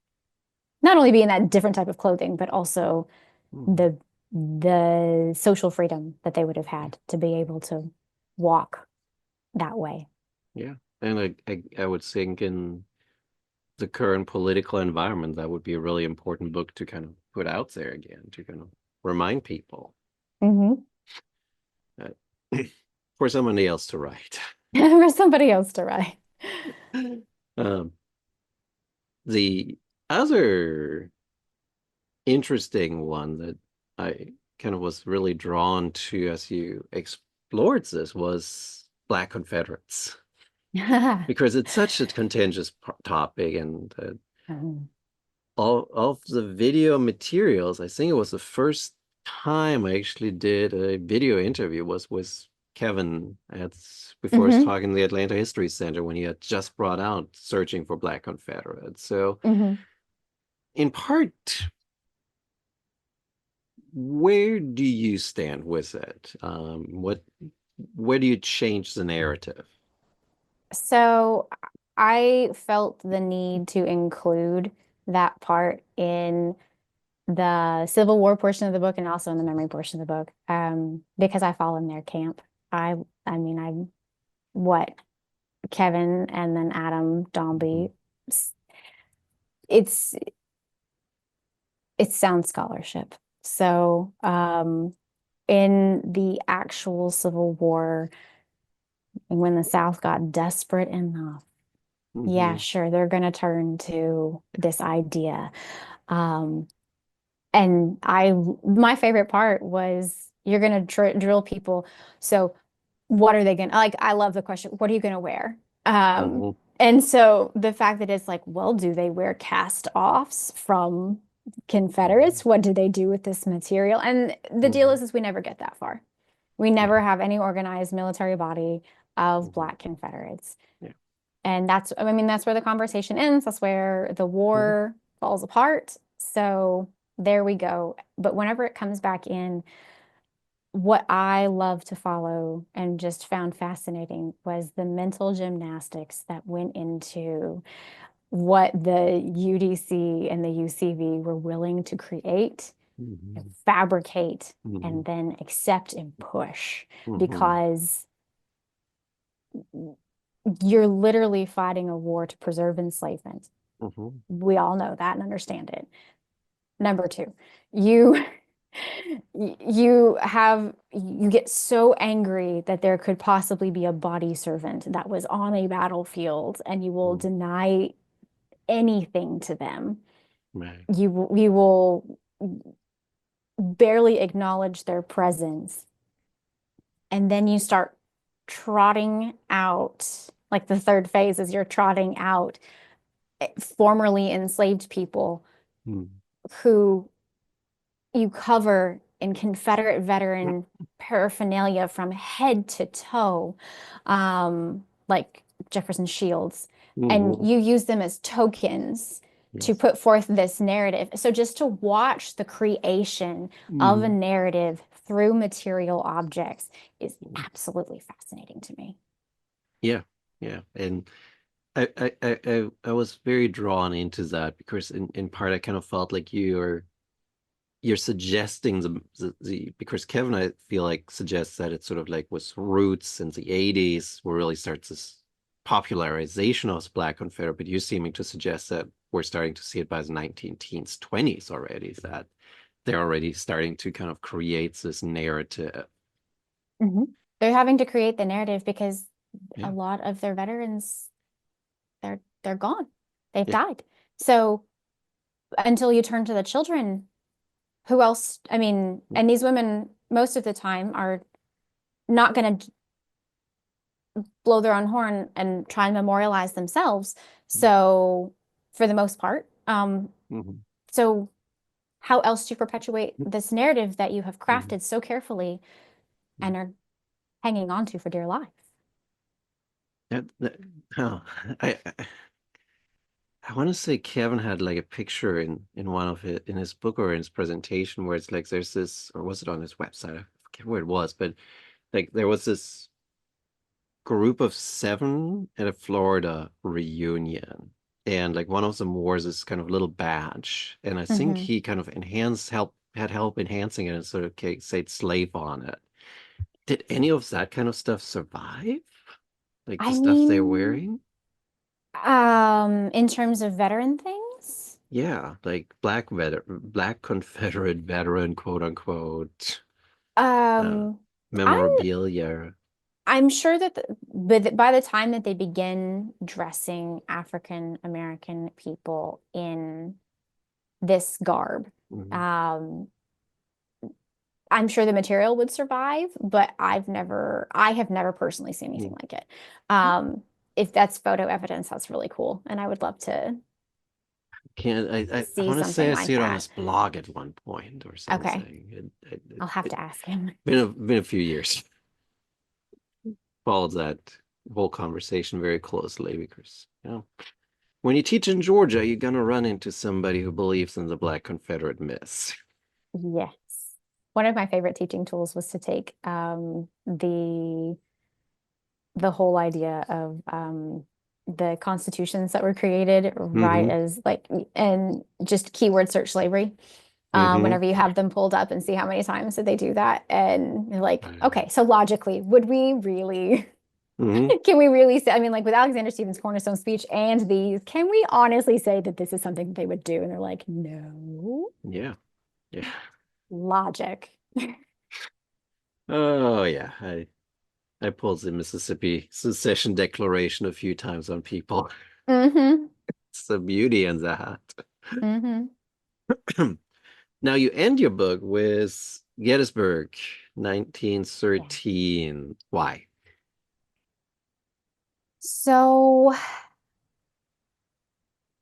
not only be in that different type of clothing, but also Hmm. the social freedom that they would have Yeah. had to be able to walk that way. Yeah. And I would think in the current political environment, that would be a really important book to kind of put out there again, to kind of remind people Hmm. that for somebody else to write. For somebody else to write. Um, the other interesting one that I kind of was really drawn to as you explored this was Black Confederates, because it's such a contentious topic, and Um, all of the video materials, I think it was the first time I actually did a video interview was with Kevin before his hmm talk in the Atlanta History Center when he had just brought out Searching for Black Confederates. So hmm in part, where do you stand with it? Where do you change the narrative? So I felt the need to include that part in the Civil War portion of the book and also in the memory portion of the book, because I fall in their camp. I I mean what Kevin and then Adam Mhm. Dombey, it's it's sound scholarship. So in the actual Civil War, when the South got desperate enough, yeah, Mhm. sure, they're going to turn to this idea. Um, and my favorite part was you're going to drill people. So what are they going to like? I love the question, what are you going to wear? Mhm. And so the fact that it's like, well, do they wear cast-offs from Mhm. Confederates? What do they do with this material? And the deal Mhm. is we never get that far. We Yeah. never have any organized military body of Mhm. Black Confederates. Yeah. And I mean, that's where the conversation ends. That's where the Mhm. war falls apart. So there we go. But whenever it comes back in, what I love to follow and just found fascinating was the mental gymnastics that went into what the UDC and the UCV were willing to create, Mhm. fabricate, and Mhm. then accept and push Mhm. because you're literally fighting a war to preserve enslavement. Mhm. We all know that and understand it. Number two, you you get so angry that there could possibly be a body servant that was on a battlefield and you will Mhm. deny anything to them. Right. You will barely acknowledge their presence. And then you start trotting out, like the third phase is you're trotting out formerly enslaved people Mhm. who you cover in Confederate veteran paraphernalia from head to toe, like Jefferson Shields, and Mhm. you use them as tokens to Yes. put forth this narrative. So just to watch the creation of a Mhm. narrative through material objects is absolutely fascinating to me. Yeah. Yeah. And I was very drawn into that because in part I kind of felt like you're suggesting because Kevin I feel like suggests that it sort of like was roots in the 80s where really starts this popularization of Black Confederate, but you're seeming to suggest that we're starting to see it by the 19 teens, 20s already, that they're already starting to kind of create this narrative. Mhm. They're having to create the narrative because a Yeah. lot of their veterans, they're gone. They've Yeah. died. So until you turn to the children, who else? I mean, and these women most of the time are not going to blow their own horn and try and memorialize themselves. So for the most part, Mhm. so how else do you perpetuate Mhm. this narrative that you have Mhm. crafted so carefully and are hanging on to for dear life? Oh, I want to say Kevin had like a picture in one of it in his book or in his presentation where it's like there's this, or was it on his website? I forget where it was, but like there was this group of seven at a Florida reunion. And like one of them wore this kind of little badge. And I think Hmm. he kind of had help enhancing it and sort of said slave on it. Did any of that kind of stuff survive? Like the I stuff they're mean, wearing? in terms of veteran things, Yeah, like Black Confederate veteran, quote unquote, uh, um, I'm memorabilia. I'm sure that but by the time that they begin dressing African American people in this garb, Mhm. um, I'm sure the material would survive, but I have never personally seen anything Mhm. like it. Um, if that's photo evidence, that's really cool, and I would love to Can't I see want to say something I like see it on that. his blog at one point or Okay, something. I'll have to ask him. Been a few years. Followed that whole conversation very closely because when you teach in Georgia, you're gonna run into somebody who believes in the Black Confederate myths. Yes. One of my favorite teaching tools was to take the whole idea of the constitutions that were created right Mm-hmm. as like and just keyword search slavery. Mm-hmm. Whenever you have them pulled up and see how many times did they do that, and you're like, Right. okay, so logically, would we really, Mm-hmm. can we really say, I mean, like with Alexander Stevens' Cornerstone speech and these, can we honestly say that this is something that they would do? And they're like, no, Yeah. Yeah. logic. Oh yeah. I pulled the Mississippi Secession Declaration a few times on people. Mm-hmm. It's the beauty in that. Mm-hmm. Now you end your book with Gettysburg, Yeah. 1913. Why? So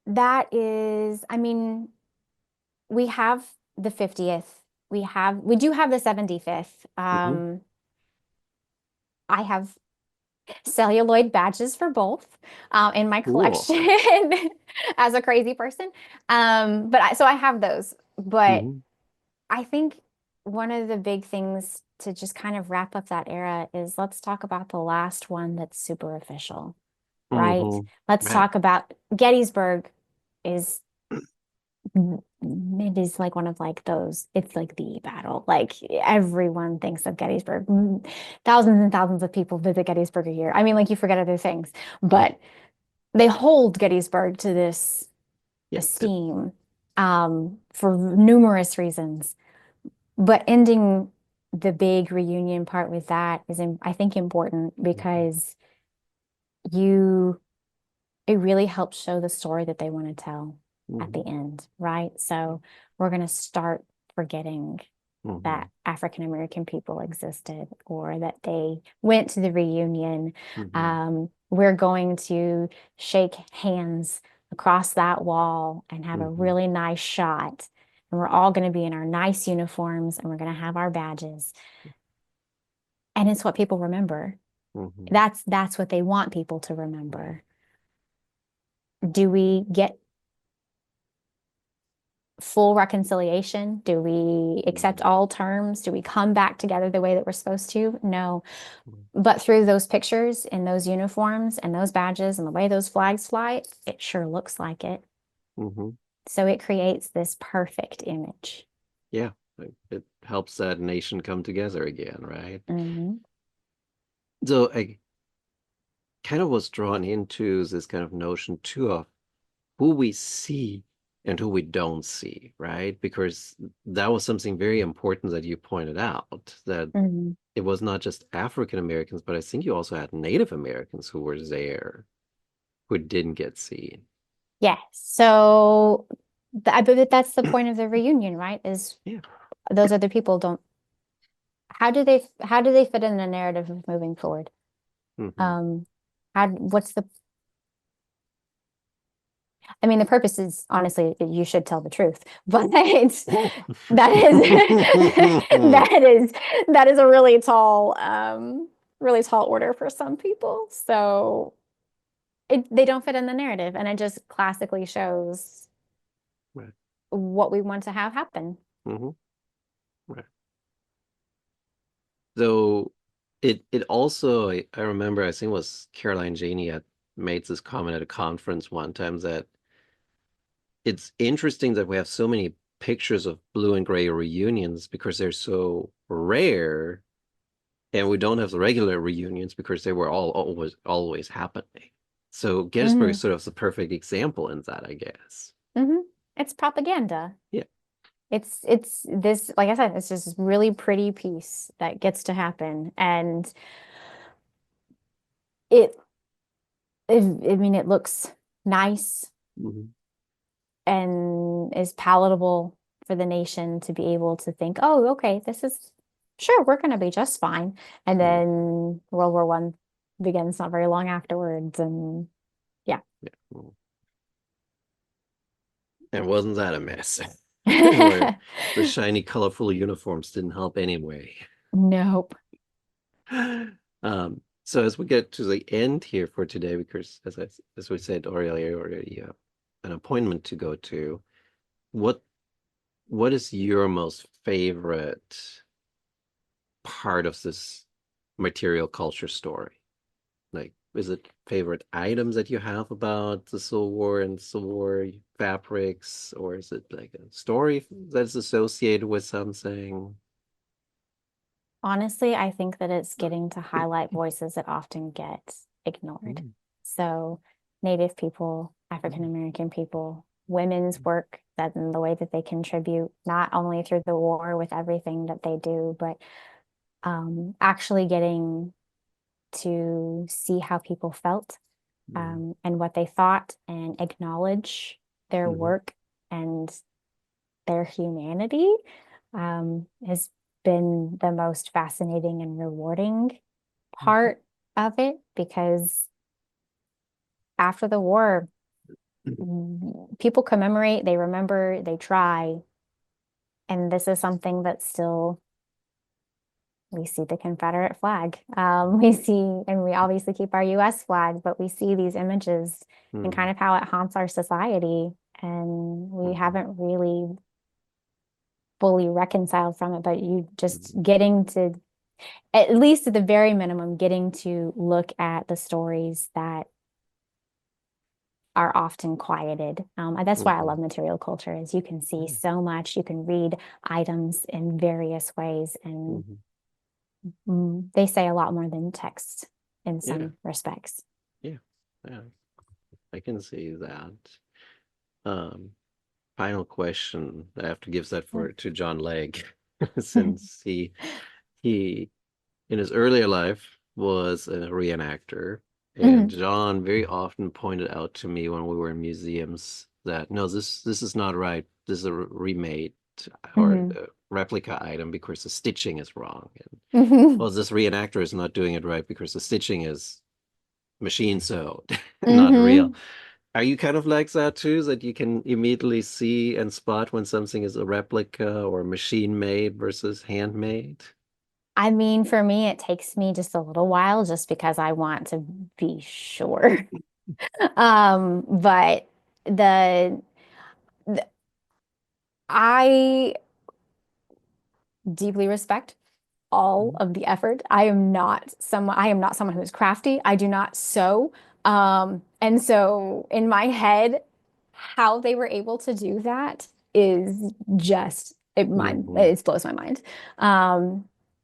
that is, I mean, we have the 50th. We do have the 75th. Hmm. I have celluloid badges for both in my Cool. collection as a crazy person. So I have those. But Hmm. I think one of the big things to just kind of wrap up that era is let's talk about the last one that's super official. right? Hmm. Let's Right. talk about Gettysburg is it is like one of like those, it's like the battle. Like everyone thinks of Gettysburg. Thousands and thousands of people visit Gettysburg a year. I mean, like you forget other things, Mm. but they hold Gettysburg to this Yeah. esteem for numerous reasons. But ending the big reunion part with that is, I think, important Mhm. because you it really helps show the story that they want to tell at the Mhm. end, right? So we're going to start forgetting that Mhm. African American people existed or that they went to the reunion. Mhm. We're going to shake hands across that wall and have a Mhm. really nice shot. And we're all going to be in our nice uniforms and we're going to have our badges. And it's what people remember. Mhm. That's what they want people to remember. Do we get full reconciliation? Do we accept Mhm. all terms? Do we come back together the way that we're supposed to? No. Mhm. But through those pictures and those uniforms and those badges and the way those flags fly, it sure looks like it. Mhm. So it creates this perfect image. Yeah. Like, it helps that nation come together again, right? Hmm. So I kind of was drawn into this kind of notion too of who we see and who we don't see, right? Because that was something very important that you pointed out, that Hmm. it was not just African Americans, but I think you also had Native Americans who were there who didn't get seen. Yes. So I believe that's the point of the reunion, right? Is Yeah. those other people don't, how do they fit in the narrative of moving forward? Hmm. Um, what's the I mean, the purpose is honestly, you should tell the truth, but that is that is a really tall order for some people. So they don't fit in the narrative, and it just classically shows Right. what we want to have happen. Hmm. Right. Though it also I remember I think it was Caroline Janey had made this comment at a conference one time that it's interesting that we have so many pictures of blue and gray reunions because they're so rare, and we don't have the regular reunions because they were all always happening. So Gettysburg is Hmm. sort of the perfect example in that, I guess. Hmm. It's propaganda. Yeah. It's this, like I said, it's just this really pretty piece that gets to happen, and it, I mean, it looks nice Hmm. and is palatable for the nation to be able to think, oh, okay, this is sure, we're going to be just fine. And Hmm. then World War One begins not very long afterwards. And yeah. Yeah. And wasn't that a mess? Where the shiny, colorful uniforms didn't help anyway. Nope. So as we get to the end here for today, because as we said earlier, already an appointment to go to, what what is your most favorite part of this material culture story? Like, is it favorite items that you have about the Civil War and Civil War fabrics, or is it like a story that's associated with something? Honestly, I think that it's getting to highlight voices that often get ignored. Mm, So, Native people, African mm, American people, women's work, that in the way that they contribute, not only through the war with everything that they do, but actually getting to see how people felt mm, and what they thought and acknowledge their mm, work and their humanity has been the most fascinating and rewarding mm, part of it because after the war, people commemorate, they remember, they try, and this is something that still we see the Confederate flag. We see, and we obviously keep our US flag, but we see these images and mm, kind of how it haunts our society. And we mm, haven't really fully reconciled from it, but you just mm, getting to, at least at the very minimum, getting to look at the stories that are often quieted. That's why I Hmm. love material culture is you can see so much, you can read items in various ways, and Hmm. they say a lot more than text in Yeah, some respects. yeah, yeah. I can see that. Um, Final question. I have to give that for to John Legg, since he in his earlier life was a reenactor, and Mhm. John very often pointed out to me when we were in museums that no, this is not right. This is a remade or Mhm. a replica item because the stitching is wrong. And Mhm. well, this reenactor is not doing it right because the stitching is machine sewed, not real. Mhm. Are you kind of like that too, that you can immediately see and spot when something is a replica or machine made versus handmade? I mean, for me, it takes me just a little while just because I want to be sure. But the, the I deeply respect all Mhm. of the effort. I am not someone who's crafty. I do not sew. And so in my head, how they were able to do that is just Mhm. it blows my mind.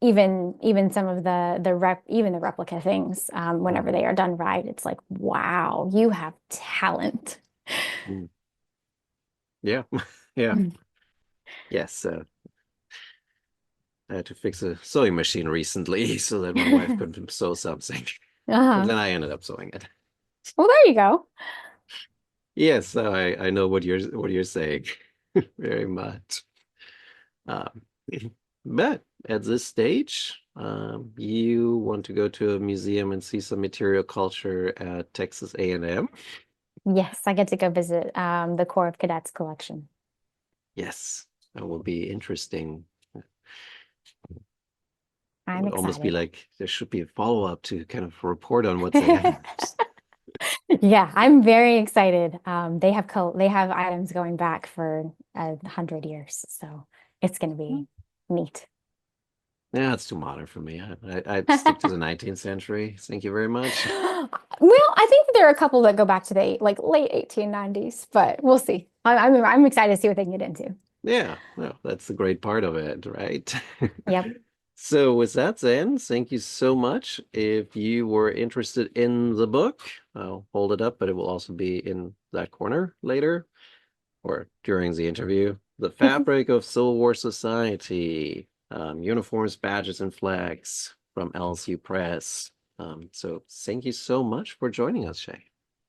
Even some of the replica things, whenever Mhm. they are done right, it's like, wow, you have talent. Mhm. Yeah. Yeah. Yes. I had to fix a sewing machine recently so that my wife could sew something. But Uh-huh. then I ended up sewing it. Well, there you go. Yes, so I know what you're saying very much. Um, but at this stage, you want to go to a museum and see some material culture at Texas A&M? Yes, I get to go visit the Corps of Cadets collection. Yes, that will be interesting. It I'm would almost be excited. like there should be a follow-up to kind of report on what they have. Yeah, I'm very excited. They have items going back for 100 years, so it's going to be neat. Yeah, it's too modern for me. I'd stick to the 19th century. Thank you very much. Well, I think that there are a couple that go back to the like late 1890s, but we'll see. I'm excited to see what they can get into. Yeah, well, that's the great part of it, right? Yep. So with that then, thank you so much. If you were interested in the book, I'll hold it up, but it will also be in that corner later or during the interview. The Fabric of Civil War Society, Uniforms, Badges, and Flags from LSU Press. So thank you so much for joining us, Shae.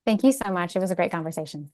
Thank you so much. It was a great conversation.